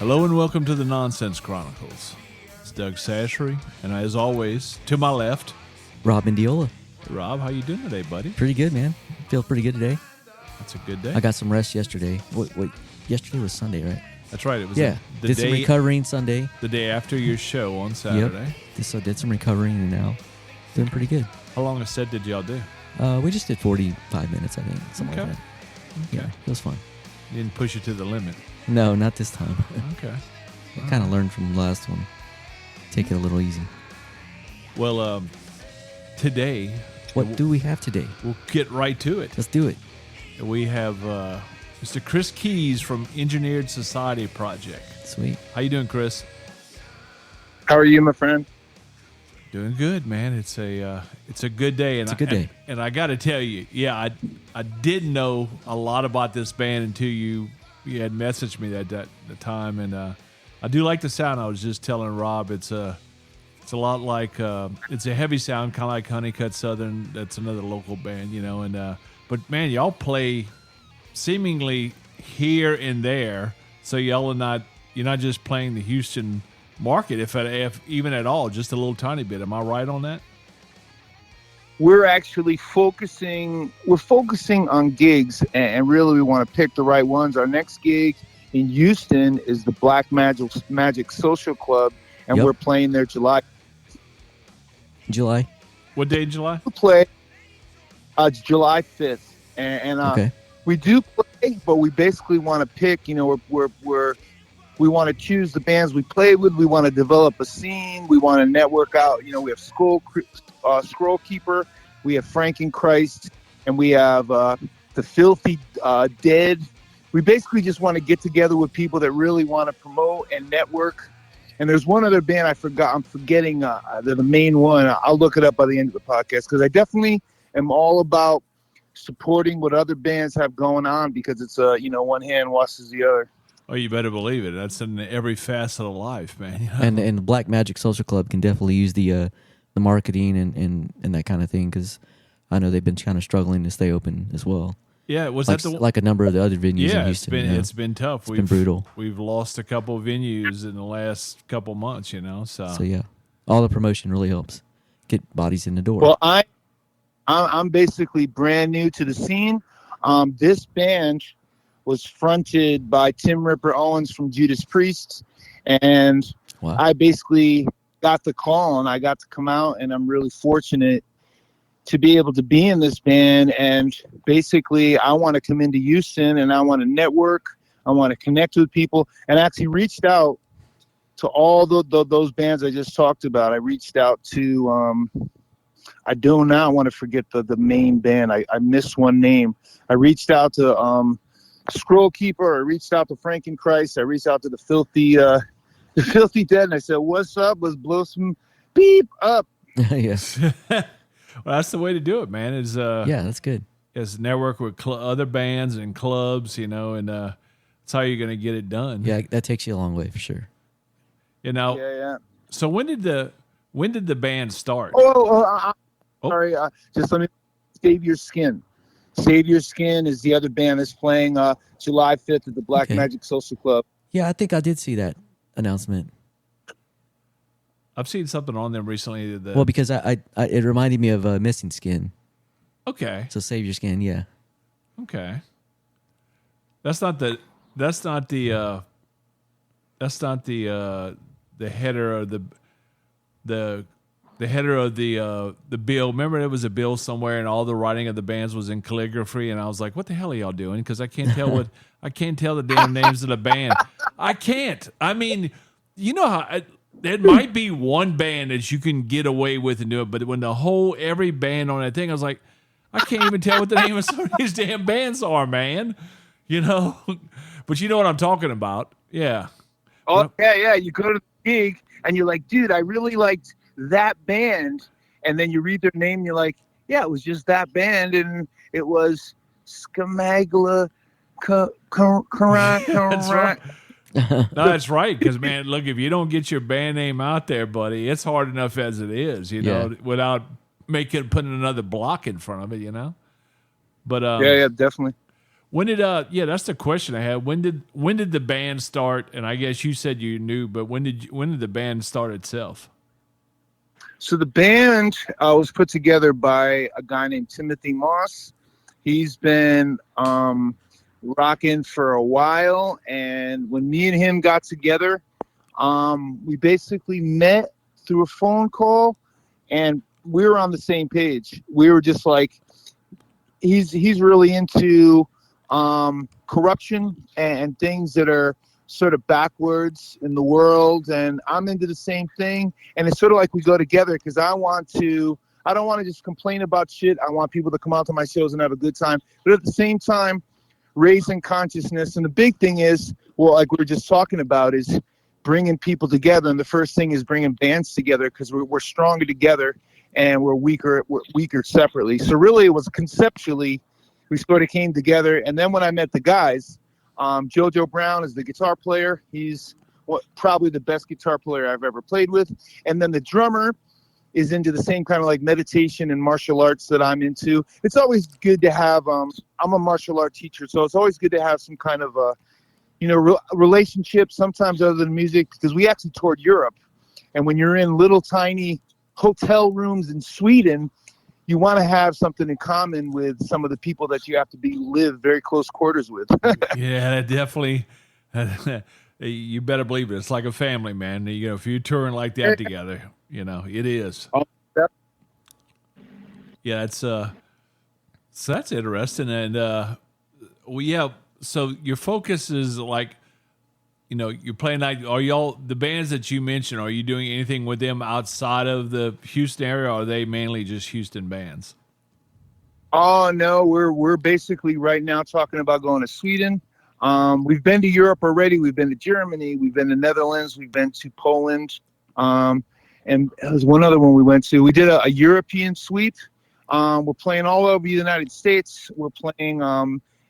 Hello and welcome to the Nonsense Chronicles. It's Doug Sashery, and as always, to my left, Rob Mendiola. Rob, how you doing today, buddy? Pretty good, man. Feel pretty good today. That's a good day. I got some rest yesterday. Wait, yesterday was Sunday, right? That's right. It was Yeah. the Did day, some recovering Sunday. the day after your show on Saturday. Yep. So did some recovering and now doing pretty good. How long a set did y'all do? We just did 45 minutes, I think. Something like that. Okay. Yeah, it was fun. You didn't push it to the limit. No, not this time. Okay. I kind of learned from the last one. Take it a little easy. Well, today... What do we have today? We'll get right to it. Let's do it. We have Mr. Kris Keyes from Engineered Society Project. Sweet. How you doing, Chris? How are you, my friend? Doing good, man. It's a good day. And It's a good day. And I got to tell you, yeah, I didn't know a lot about this band until you had messaged me that the time, and I do like the sound. I was just telling Rob, it's a lot like it's a heavy sound, kind of like Honeycutt Southern. That's another local band, you know. And but man, y'all play seemingly here and there, so y'all are you're not just playing the Houston market, if even at all, just a little tiny bit. Am I right on that? We're actually focusing on gigs, and really we want to pick the right ones. Our next gig in Houston is the Black Magic Social Club, and Yep. we're playing there July. What day in July? We play July 5th, and Okay. we do play, but we basically want to pick. You know, we want to choose the bands we play with. We want to develop a scene. We want to network out. You know, we have Scroll Keeper, we have Frankenchrist, and we have the Filthy Dead. We basically just want to get together with people that really want to promote and network. And there's one other band I forgot. I'm forgetting the main one. I'll look it up by the end of the podcast, because I definitely am all about supporting what other bands have going on, because it's one hand washes the other. Oh, you better believe it. That's in every facet of life, man. And the Black Magic Social Club can definitely use the marketing and that kind of thing, because I know they've been kind of struggling to stay open as well. Yeah, was like, that the like a number of the other venues in Yeah, Houston? it's been tough. It's been brutal. We've lost a couple of venues in the last couple months, you know. So yeah, all the promotion really helps get bodies in the door. Well, I'm basically brand new to the scene. This band was fronted by Tim Ripper Owens from Judas Priest, and Wow. I basically got the call, and I got to come out, and I'm really fortunate to be able to be in this band. And basically, I want to come into Houston, and I want to network. I want to connect with people, and I actually reached out to all those bands I just talked about. I reached out to I do now want to forget the main band. I missed one name. I reached out to Scroll Keeper. I reached out to Frankenchrist. I reached out to the Filthy Dead, and I said, "What's up? Let's blow some beep up." Yes. well, that's the way to do it, man. Is Yeah, that's good. is network with other bands and clubs, you know, and that's how you're going to get it done. Yeah, that takes you a long way for sure. You know. Yeah. So when did the band start? Sorry. Just let me. Save Your Skin. Save Your Skin is the other band that's playing July 5th at the Black Magic Social Club. Yeah, I think I did see that announcement. I've seen something on them recently. Well, because I it reminded me of Missing Skin. Okay. So Save Your Skin, yeah. Okay. That's not the header of the header of the bill. Remember, there was a bill somewhere, and all the writing of the bands was in calligraphy, and I was like, "What the hell are y'all doing?" Because I can't tell the damn names of the band. I can't. I mean, you know how there might be one band that you can get away with and do it, but when every band on that thing, I was like, I can't even tell what the name of some of these damn bands are, man. You know, but you know what I'm talking about. Yeah. Oh, yeah. You go to the gig, and you're like, dude, I really liked that band. And then you read their name, and you're like, yeah, it was just that band, and it was Skamagla. That's right. No, that's right. Because, man, look, if you don't get your band name out there, buddy, it's hard enough as it is, you know, without putting another block in front of it, you know. But yeah, definitely. When did yeah, that's the question I had. When did the band start? And I guess you said you knew, but when did the band start itself? So the band was put together by a guy named Timothy Moss. He's been rocking for a while, and when me and him got together, we basically met through a phone call, and we were on the same page. We were just like, he's really into corruption and things that are sort of backwards in the world, and I'm into the same thing, and it's sort of like we go together because I don't want to just complain about shit. I want people to come out to my shows and have a good time, but at the same time raising consciousness. And the big thing is, well, like we were just talking about, is bringing people together, and the first thing is bringing bands together because we're stronger together and we're weaker separately. So really it was conceptually we sort of came together, and then when I met the guys, Jojo Brown is the guitar player. He's probably the best guitar player I've ever played with. And then the drummer is into the same kind of like meditation and martial arts that I'm into. It's always good to have, I'm a martial art teacher, so it's always good to have some kind of relationship, sometimes other than music, because we actually toured Europe. And when you're in little tiny hotel rooms in Sweden, you want to have something in common with some of the people that you have to live very close quarters with. Yeah, that definitely. You better believe it. It's like a family, man. You know, if you're touring like that together, you know, it is. Oh, yeah. Yeah, it's so that's interesting. And well, yeah. So your focus is like, you know, you're playing like, are y'all the bands that you mentioned? Are you doing anything with them outside of the Houston area? Or are they mainly just Houston bands? Oh no, we're basically right now talking about going to Sweden. We've been to Europe already. We've been to Germany. We've been to Netherlands. We've been to Poland. And there's one other one we went to. We did a European sweep. We're playing all over the United States. We're playing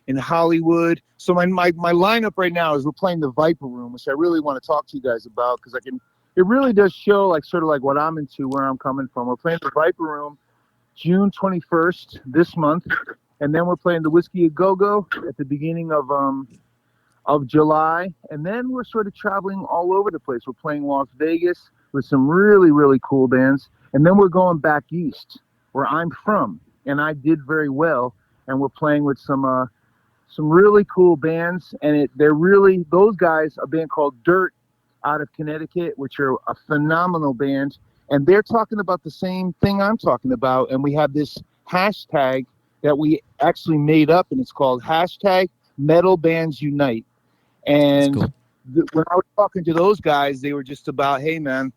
in Hollywood. So my lineup right now is we're playing the Viper Room, which I really want to talk to you guys about because it really does show like sort of like what I'm into, where I'm coming from. We're playing the Viper Room June 21st this month, and then we're playing the Whiskey A Go-Go at the beginning of July, and then we're sort of traveling all over the place. We're playing Las Vegas with some really, really cool bands, and then we're going back east where I'm from, and I did very well, and we're playing with some really cool bands, and they're really, those guys, a band called Dirt out of Connecticut, which are a phenomenal band, and they're talking about the same thing I'm talking about, and we have this hashtag that we actually made up, and it's called hashtag Metal Bands Unite. And cool. When I was talking to those guys, they were just about, hey man,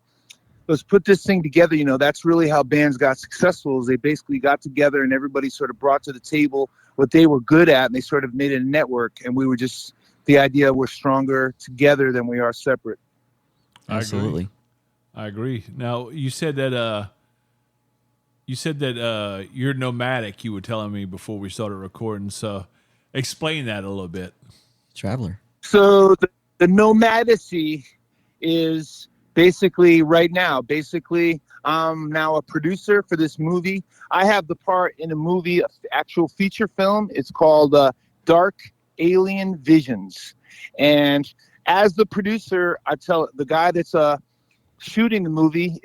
let's put this thing together. You know, that's really how bands got successful, is they basically got together and everybody sort of brought to the table what they were good at, and they sort of made a network, and we were just the idea we're stronger together than we are separate. Absolutely. I agree. Now, you said that you're nomadic, you were telling me before we started recording, so explain that a little bit. Traveler. So the nomadacy is basically right now, I'm now a producer for this movie. I have the part in a movie, an actual feature film. It's called Dark Alien Visions. And as the producer, I tell the guy that's shooting the movie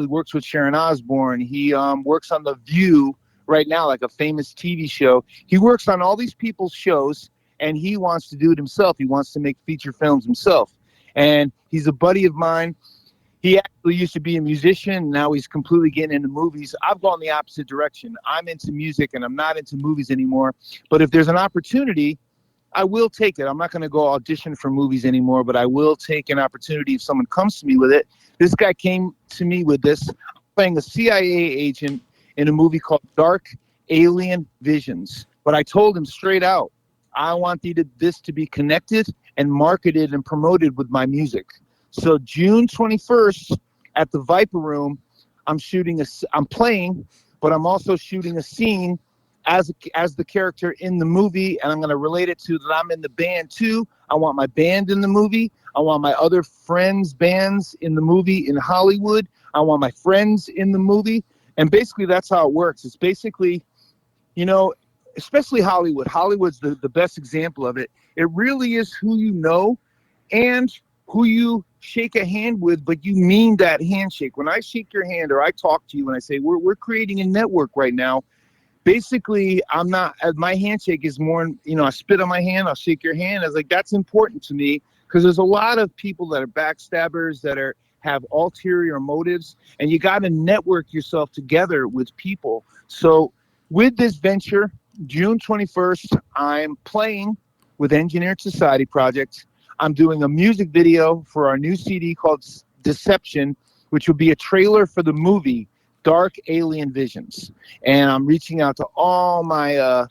works with Sharon Osbourne. He works on The View right now, like a famous TV show. He works on all these people's shows, and he wants to do it himself. He wants to make feature films himself. And he's a buddy of mine. He actually used to be a musician. Now he's completely getting into movies. I've gone the opposite direction. I'm into music, and I'm not into movies anymore. But if there's an opportunity, I will take it. I'm not going to go audition for movies anymore, but I will take an opportunity if someone comes to me with it. This guy came to me with this. I'm playing a CIA agent in a movie called Dark Alien Visions. But I told him straight out, I want this to be connected and marketed and promoted with my music. So June 21st at the Viper Room, I'm playing, but I'm also shooting a scene as the character in the movie, and I'm going to relate it to that I'm in the band too. I want my band in the movie. I want my other friends' bands in the movie in Hollywood. I want my friends in the movie. And basically that's how it works. It's basically, you know, especially Hollywood. Hollywood's the best example of it. It really is who you know and who you shake a hand with, but you mean that handshake. When I shake your hand or I talk to you and I say, we're creating a network right now, basically, I'm not, my handshake is more, I spit on my hand, I'll shake your hand. I was like, that's important to me because there's a lot of people that are backstabbers that have ulterior motives, and you got to network yourself together with people. So with this venture, June 21st, I'm playing with Engineered Society Project. I'm doing a music video for our new CD called Deception, which will be a trailer for the movie Dark Alien Visions. And I'm reaching out to all my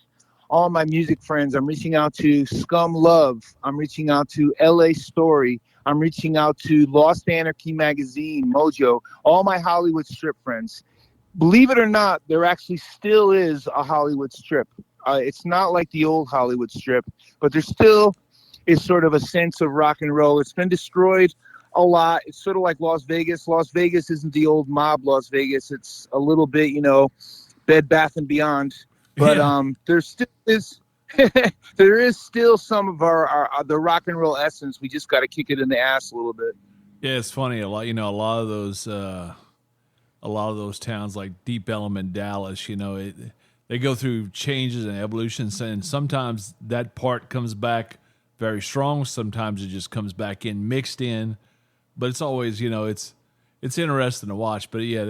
music friends. I'm reaching out to Scum Love. I'm reaching out to LA Story. I'm reaching out to Lost Anarchy Magazine, Mojo, all my Hollywood Strip friends. Believe it or not, there actually still is a Hollywood Strip. It's not like the old Hollywood Strip, but there still is sort of a sense of rock and roll. It's been destroyed a lot. It's sort of like Las Vegas. Las Vegas isn't the old mob Las Vegas. It's a little bit, Bed Bath and Beyond. But there still is there is still some of our the rock and roll essence. We just got to kick it in the ass a little bit. Yeah, it's funny. A lot of those towns like Deep Element, Dallas, they go through changes and evolutions, and sometimes that part comes back very strong. Sometimes it just comes back in mixed in, but it's always, it's interesting to watch. But yeah,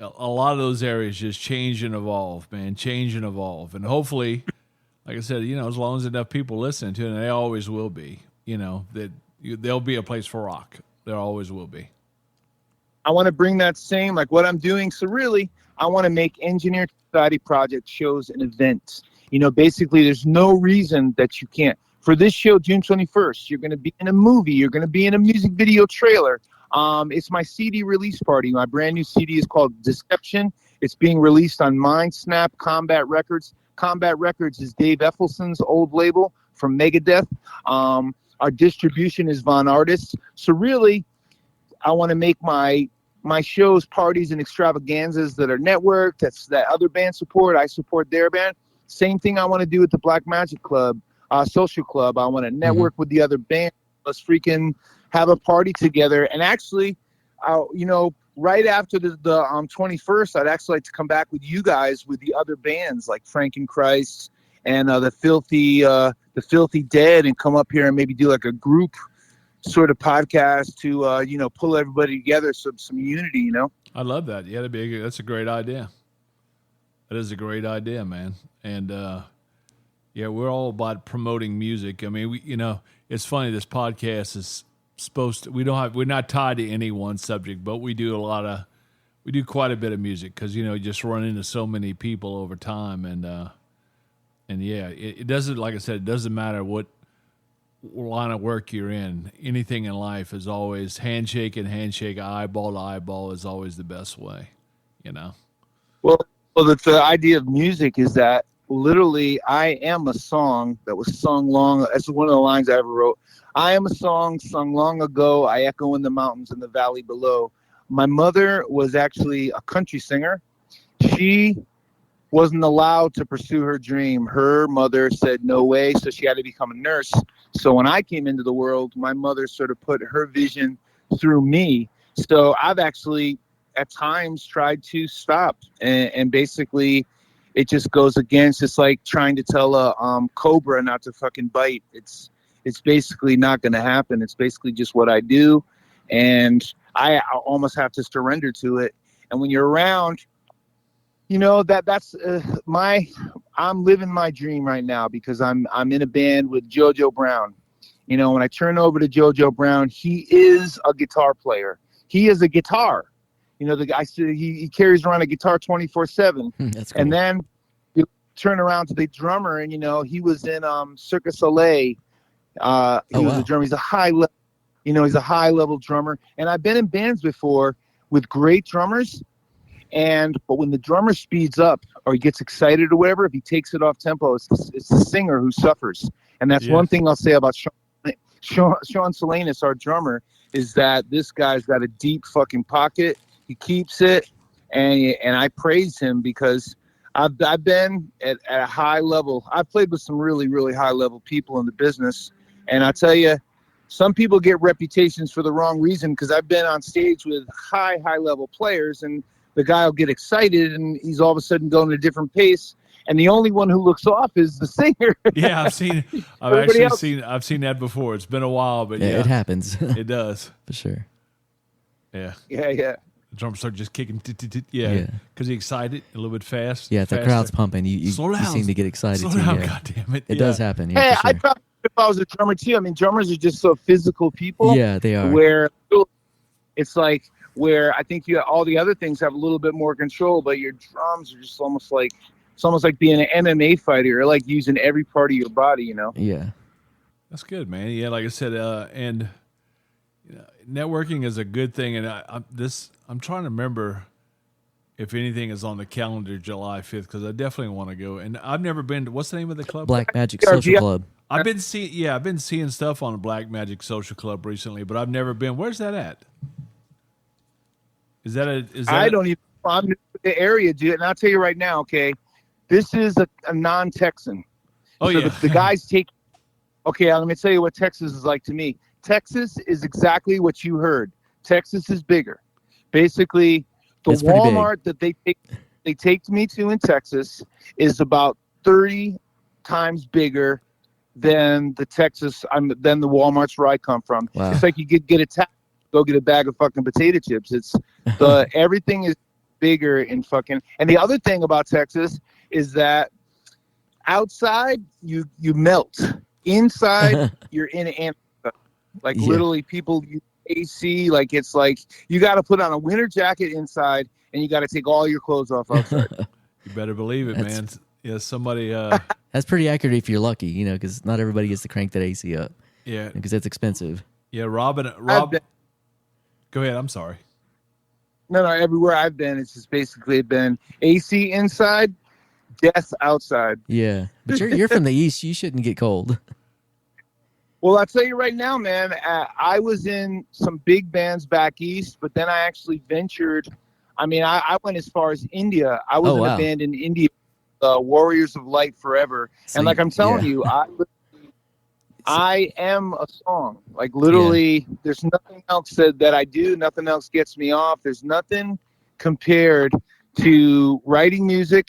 a lot of those areas just change and evolve, man, and hopefully, like I said, as long as enough people listen to it, and they always will be, there'll be a place for rock. There always will be. I want to bring that same, like what I'm doing. So really, I want to make Engineered Society Project shows an event. Basically, there's no reason that you can't. For this show, June 21st, you're going to be in a movie. You're going to be in a music video trailer. It's my CD release party. My brand new CD is called Deception. It's being released on Mindsnap Combat Records. Combat Records is Dave Effelson's old label from Megadeth. Our distribution is Von Artists. So really, I want to make my shows, parties, and extravaganzas that are networked, that other bands support. I support their band. Same thing I want to do with the Black Magic Club, Social Club. I want to network with the other bands. Let's freaking have a party together. And actually, right after the 21st, I'd actually like to come back with you guys with the other bands like Frankenchrist and the Filthy Dead, and come up here and maybe do like a group sort of podcast to pull everybody together, some unity. I love that. Yeah, that's a great idea. That is a great idea, man. And yeah, we're all about promoting music. I mean, it's funny. This podcast is supposed to. We're not tied to any one subject, but we do quite a bit of music because just run into so many people over time, and yeah, it doesn't. Like I said, it doesn't matter what line of work you're in. Anything in life is always handshake, eyeball to eyeball is always the best way. Well, the idea of music is that literally I am a song that was sung long. That's one of the lines I ever wrote. I am a song sung long ago. I echo in the mountains in the valley below. My mother was actually a country singer. She wasn't allowed to pursue her dream. Her mother said no way, so she had to become a nurse. So when I came into the world, my mother sort of put her vision through me. So I've actually at times tried to stop, and basically it just goes against. It's like trying to tell a cobra not to fucking bite. It's basically not going to happen. It's basically just what I do, and I almost have to surrender to it. And when you're around, that's I'm living my dream right now because I'm in a band with JoJo Brown. When I turn over to JoJo Brown, he is a guitar player. He is a guitar. The guy, he carries around a guitar 24/7. That's cool. And then you turn around to the drummer, and he was in Circus Soleil. He was a drummer. He's a high level, he's a high level drummer. And I've been in bands before with great drummers. But when the drummer speeds up or he gets excited or whatever, if he takes it off tempo, it's the singer who suffers. And that's one thing I'll say about Sean Salinas, our drummer, is that this guy's got a deep fucking pocket. He keeps it, and I praise him because I've been at a high level. I've played with some really, really high level people in the business, and I tell you, some people get reputations for the wrong reason, because I've been on stage with high level players, and the guy will get excited and he's all of a sudden going at a different pace, and the only one who looks off is the singer. Yeah, I've seen that before. It's been a while, but yeah, it happens. It does. For sure. Yeah. Yeah. The drums start just kicking. Yeah. Because he's excited, a little bit fast. Yeah, if the crowd's pumping, you seem to get excited Slow too. down, Yeah. God damn it. It does happen. Yeah, Hey, for sure. I'd probably, if I was a drummer too. I mean, drummers are just so physical people. Yeah, they are. Where it's like, where I think all the other things have a little bit more control, but your drums are just almost like, it's almost like being an MMA fighter, or like using every part of your body, you know? Yeah. That's good, man. Yeah, like I said, and networking is a good thing. And I'm trying to remember if anything is on the calendar July 5th, because I definitely want to go. And I've never been to, what's the name of the club? Black Magic Social Club. I've been seeing stuff on the Black Magic Social Club recently, but I've never been. Where's that at? I'm new to the area, dude. And I'll tell you right now, okay, this is a non-Texan. Oh, so yeah. The guys take, okay, let me tell you what Texas is like to me. Texas is exactly what you heard. Texas is bigger. Basically, the Walmart that they take me to in Texas is about 30 times bigger than the Walmarts where I come from. Wow. It's like you get a tax, go get a bag of fucking potato chips. It's everything is bigger in fucking. And the other thing about Texas is that outside you melt, inside you're in Antarctica. Like literally, people use AC. Like it's like you got to put on a winter jacket inside, and you got to take all your clothes off outside. You better believe it, man. Yeah, somebody. That's pretty accurate if you're lucky, because not everybody gets to crank that AC up. Yeah, because it's expensive. Yeah, Rob. Go ahead. I'm sorry. No, everywhere I've been, it's just basically been AC inside, death outside. Yeah, but you're from the East. You shouldn't get cold. Well, I'll tell you right now, man, I was in some big bands back east, but then I actually ventured. I mean, I went as far as India. I was in a band in India, Warriors of Light Forever. And like I'm telling you, I am a song. Like literally, there's nothing else that I do. Nothing else gets me off. There's nothing compared to writing music,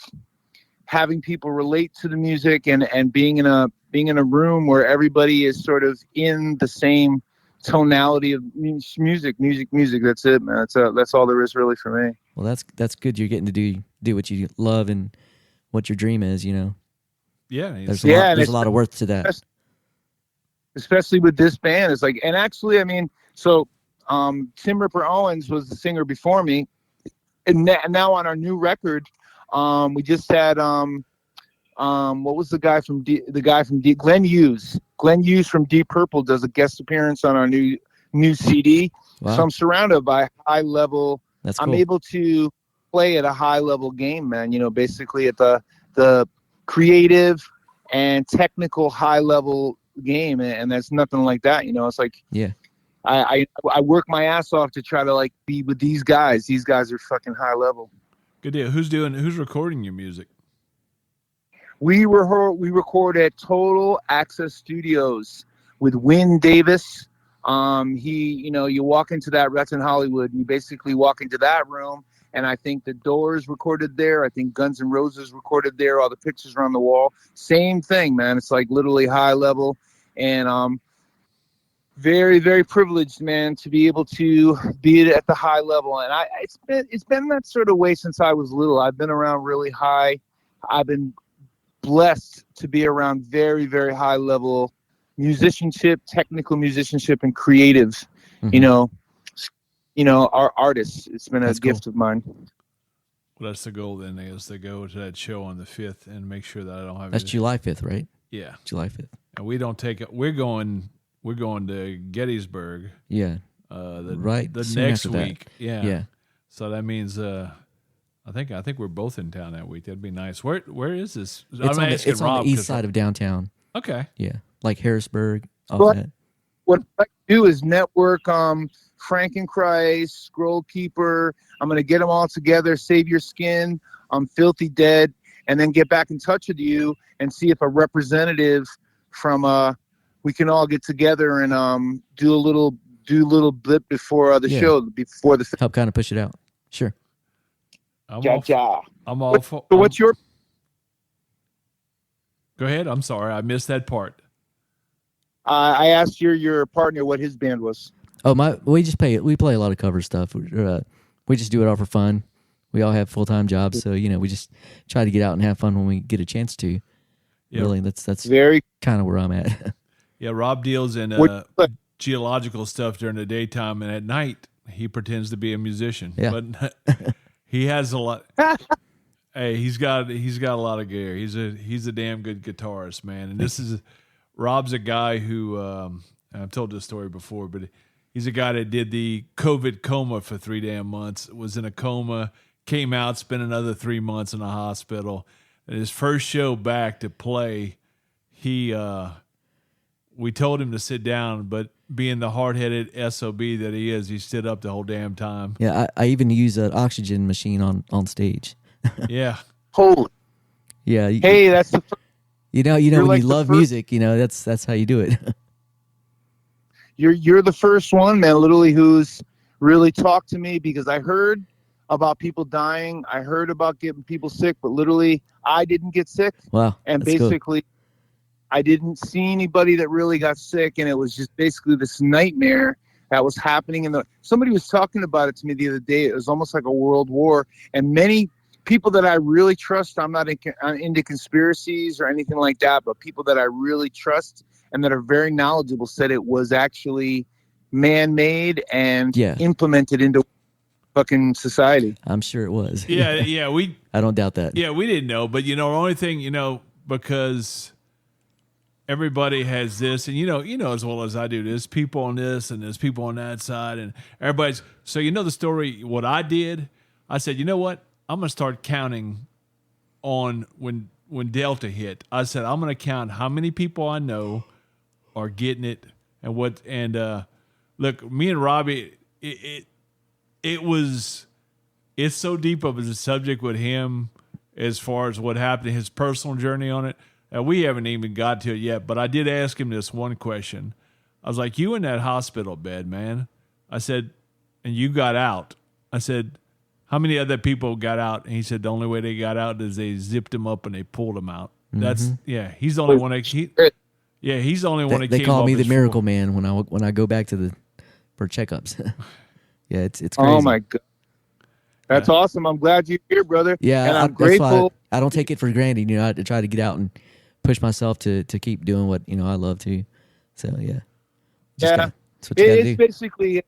having people relate to the music, and being in a room where everybody is sort of in the same tonality of music. That's it, man. That's all there is really for me. Well, that's good. You're getting to do what you love and what your dream is. Yeah, there's a lot of worth to that. Especially with this band, it's like, and actually, I mean, so Tim Ripper Owens was the singer before me, and now on our new record, we just had what was the guy from Glenn Hughes. Glenn Hughes from Deep Purple does a guest appearance on our new CD. Wow. So I'm surrounded by high level. That's cool. I'm able to play at a high level game, man. Basically at the creative and technical high level game, and there's nothing like that. It's like I work my ass off to try to like be with these guys. These guys are fucking high level. Good deal. Who's recording your music? We record at Total Access Studios with Wynn Davis. You walk into that's in Hollywood, and you basically walk into that room, and I think The Doors recorded there. I think Guns N' Roses recorded there. All the pictures are on the wall. Same thing, man. It's like literally high level, and very, very privileged, man, to be able to be at the high level. And it's been that sort of way since I was little. I've been around really high. I've been blessed to be around very, very high level musicianship, technical musicianship, and creative. Mm-hmm. Our artists. It's been a gift of mine. Well, that's the goal then, is to go to that show on the 5th and make sure that I don't have. That's July 5th, right? Yeah, July 5th. And we don't take it. We're going to Gettysburg. Yeah. The next week. Yeah. Yeah. So that means I think we're both in town that week. That'd be nice. Where is this? It's on the east side of downtown. Okay. Yeah, like Harrisburg. What I do is network. Frankenchrist, Scroll Keeper. I'm gonna get them all together. Save Your Skin. Filthy Dead, and then get back in touch with you and see if a representative from we can all get together and do a little blip before the show, before the help kind of push it out. Sure. I'm Go ahead. I'm sorry, I missed that part. I asked your partner what his band was. Oh, we play a lot of cover stuff. We just do it all for fun. We all have full-time jobs, so we just try to get out and have fun when we get a chance to. Yep. Really, that's very kind of where I'm at. Yeah, Rob deals in geological stuff during the daytime, and at night he pretends to be a musician. Yeah. But he has a lot. Hey, he's got a lot of gear. He's a damn good guitarist, man. And Rob's a guy who I've told this story before, but he's a guy that did the COVID coma for 3 damn months. Was in a coma, came out, spent another 3 months in a hospital. And his first show back to play, we told him to sit down, but being the hard-headed SOB that he is, he stood up the whole damn time. Yeah, I even use an oxygen machine on stage. Yeah. Holy. Yeah. Hey, that's the first. When like you love music, that's how you do it. You're the first one, man, literally, who's really talked to me, because I heard about people dying. I heard about getting people sick, but literally I didn't get sick. Wow. And basically I didn't see anybody that really got sick, and it was just basically this nightmare that was happening. Somebody was talking about it to me the other day. It was almost like a world war, and many people that I really trust, I'm not into conspiracies or anything like that, but people that I really trust and that are very knowledgeable said it was actually man-made and implemented into fucking society. I'm sure it was. Yeah, I don't doubt that. Yeah, we didn't know, but the only thing, because everybody has this, and you know as well as I do, there's people on this and there's people on that side, and everybody's. So the story. What I did, I said, you know what? I'm gonna start counting on when Delta hit. I said I'm gonna count how many people I know are getting it and what. And look, me and Robbie, it's so deep of a subject with him as far as what happened, his personal journey on it. We haven't even got to it yet, but I did ask him this one question. I was like, you in that hospital bed, man. I said, and you got out. I said, how many other people got out? And he said, the only way they got out is they zipped him up and they pulled him out. Mm-hmm. He's the only one he's the only one that they came call up me the as miracle full. man when I go back for checkups. Yeah, it's crazy. Oh my God. That's awesome. I'm glad you're here, brother. Yeah, and I'm grateful. I don't take it for granted. I try to get out and push myself to keep doing what I love to. So yeah, that's what you gotta do. Basically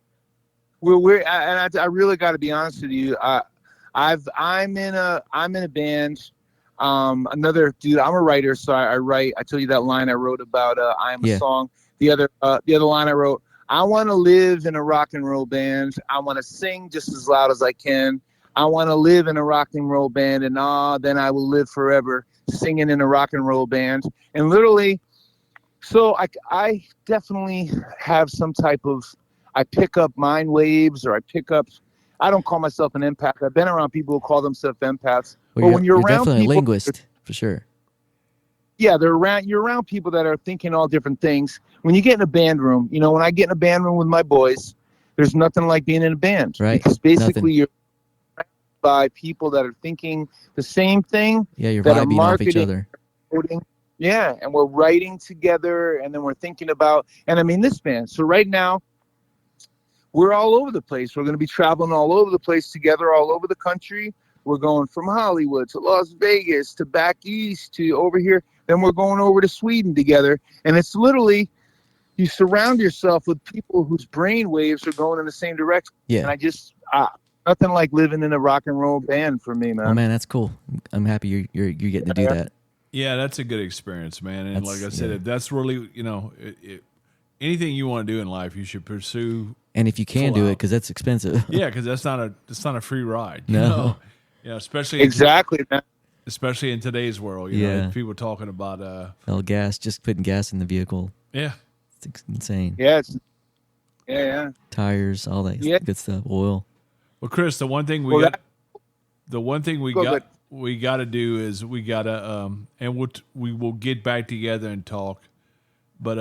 we're and I really got to be honest with you. I'm in a band. Another dude. I'm a writer, so I write. I told you that line I wrote about. I'm a song. The other line I wrote. I want to live in a rock and roll band. I want to sing just as loud as I can. I want to live in a rock and roll band, and then I will live forever singing in a rock and roll band. And literally, so I definitely have some type of, I pick up mind waves, or I don't call myself an empath. I've been around people who call themselves empaths. Well, but when you're around definitely people, a linguist, for sure. Yeah, you're around people that are thinking all different things. When you get in a band room, when I get in a band room with my boys, there's nothing like being in a band. Right. Because basically you're surrounded by people that are thinking the same thing. Yeah, you're vibing off each other. Yeah, and we're writing together, and then we're thinking about, and I mean this band. So right now, we're all over the place. We're going to be traveling all over the place together, all over the country. We're going from Hollywood to Las Vegas to back east to over here. Then we're going over to Sweden together. And it's literally, you surround yourself with people whose brain waves are going in the same direction. Yeah. And I just, nothing like living in a rock and roll band for me, man. Oh man, that's cool. I'm happy you're getting to do that. Yeah, that's a good experience, man. And like I said, that's really, anything you want to do in life, you should pursue. And if you can do it, because that's expensive. Yeah, because it's not a free ride. No. Especially man. Especially in today's world, people talking about gas, just putting gas in the vehicle. Yeah, it's insane. Yeah, tires, all that good stuff, oil. Well, Kris, the one thing we we got to do is we got to and we will get back together and talk. But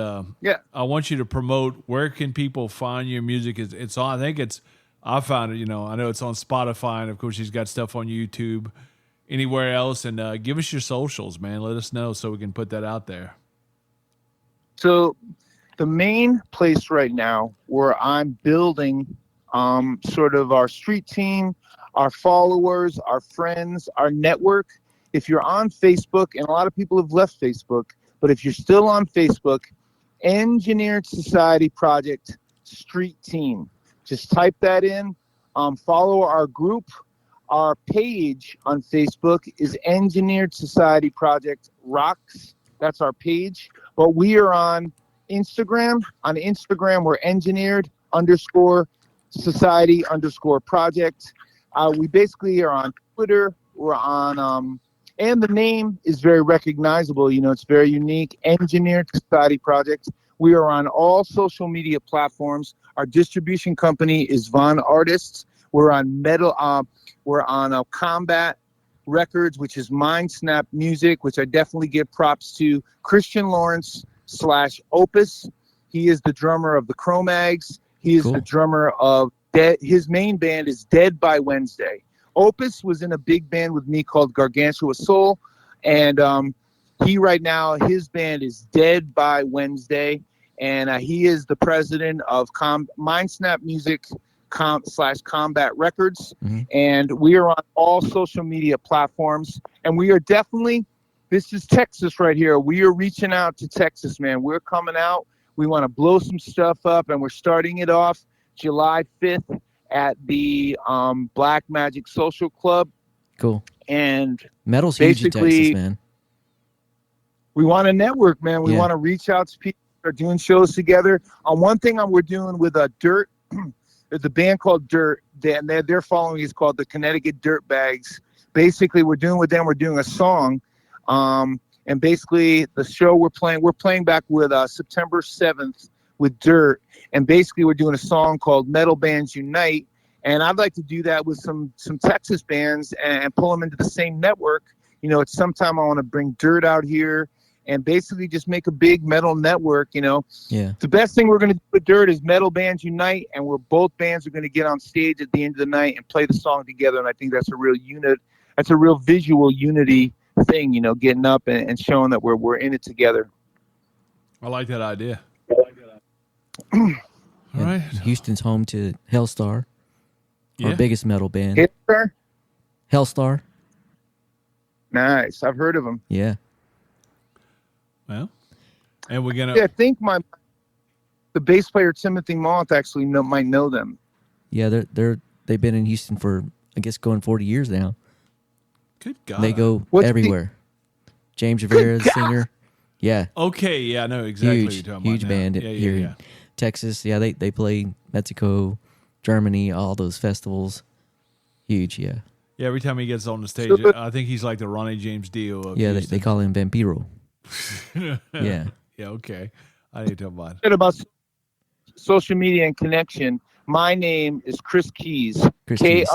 I want you to promote, where can people find your music? It's on, I think I found it, I know it's on Spotify, and of course he's got stuff on YouTube, anywhere else. And give us your socials, man. Let us know so we can put that out there. So the main place right now where I'm building sort of our street team, our followers, our friends, our network. If you're on Facebook, and a lot of people have left Facebook, but if you're still on Facebook, Engineered Society Project Street Team. Just type that in. Follow our group. Our page on Facebook is Engineered Society Project Rocks. That's our page. But we are on Instagram. On Instagram, we're engineered_society_project. We basically are on Twitter. We're on, and the name is very recognizable. It's very unique. Engineered Society Project. We are on all social media platforms. Our distribution company is Von Artists. We're on We're on Combat Records, which is Mind Snap Music, which I definitely give props to Christian Lawrence /Opus. He is the drummer of the Cro-Mags. He is the drummer of his main band is Dead by Wednesday. Opus was in a big band with me called Gargantua Soul, and he right now, his band is Dead by Wednesday, and he is the president of Mind Snap Music /Combat Records, and we are on all social media platforms, and we are definitely, this is Texas right here. We are reaching out to Texas, man. We're coming out. We want to blow some stuff up, and we're starting it off July 5th at the Black Magic Social Club. Cool. And metal's huge in Texas, man. We want to network, man. We want to reach out to people who are doing shows together. One thing we're doing with Dirt, there's a band called Dirt, and their following is called the Connecticut Dirt Bags. Basically, we're doing a song. And basically, the show we're playing back with September 7th with Dirt. And basically, we're doing a song called Metal Bands Unite. And I'd like to do that with some Texas bands and pull them into the same network. At some time I want to bring Dirt out here and basically just make a big metal network, Yeah. The best thing we're going to do with Dirt is Metal Bands Unite, and both bands are going to get on stage at the end of the night and play the song together. And I think that's a real that's a real visual unity thing, getting up and showing that we're in it together. I like that idea. All right. Houston's home to Hellstar, our biggest metal band. Hellstar. Nice. I've heard of them. Yeah. Well, and we're gonna. Yeah, I think the bass player Timothy Moth actually might know them. Yeah, they've been in Houston for, I guess, going 40 years now. Good God. They go everywhere. James Rivera, singer. Yeah. Okay. Yeah, I know exactly what you're talking about. Huge band here in Texas. Yeah, they play Mexico, Germany, all those festivals. Huge. Yeah. Yeah. Every time he gets on the stage, I think he's like the Ronnie James Dio of they call him Vampiro. Yeah. Yeah. Okay. I need to talk about it. About social media and connection. My name is Kris Keyes. KrisKeyes.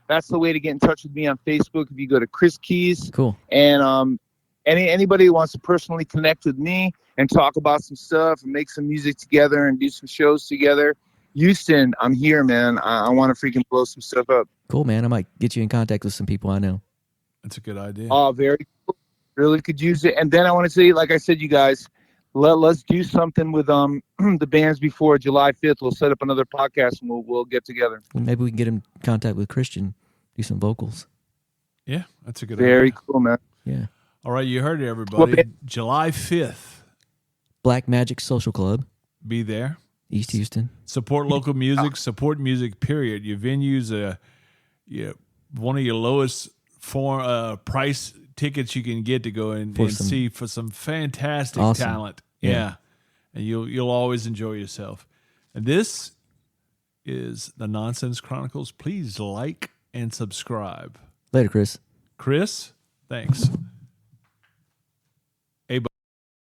That's the way to get in touch with me on Facebook. If you go to Kris Keyes. Cool. And anybody who wants to personally connect with me and talk about some stuff and make some music together and do some shows together, Houston, I'm here, man. I want to freaking blow some stuff up. Cool, man. I might get you in contact with some people I know. That's a good idea. Oh, very cool. Really could use it. And then I want to say, like I said, you guys, let's do something with the bands before July 5th. We'll set up another podcast and we'll get together. Well, maybe we can get in contact with Christian, do some vocals. Yeah, that's a good idea. Very cool, man. Yeah. All right, you heard it, everybody. July 5th. Black Magic Social Club. Be there. East Houston. Support local music. Support music, period. Your venue's one of your lowest price tickets you can get to go and see for some fantastic talent. Yeah. And you'll always enjoy yourself. And this is the Nonsense Chronicles. Please like and subscribe. Later, Chris. Chris, thanks.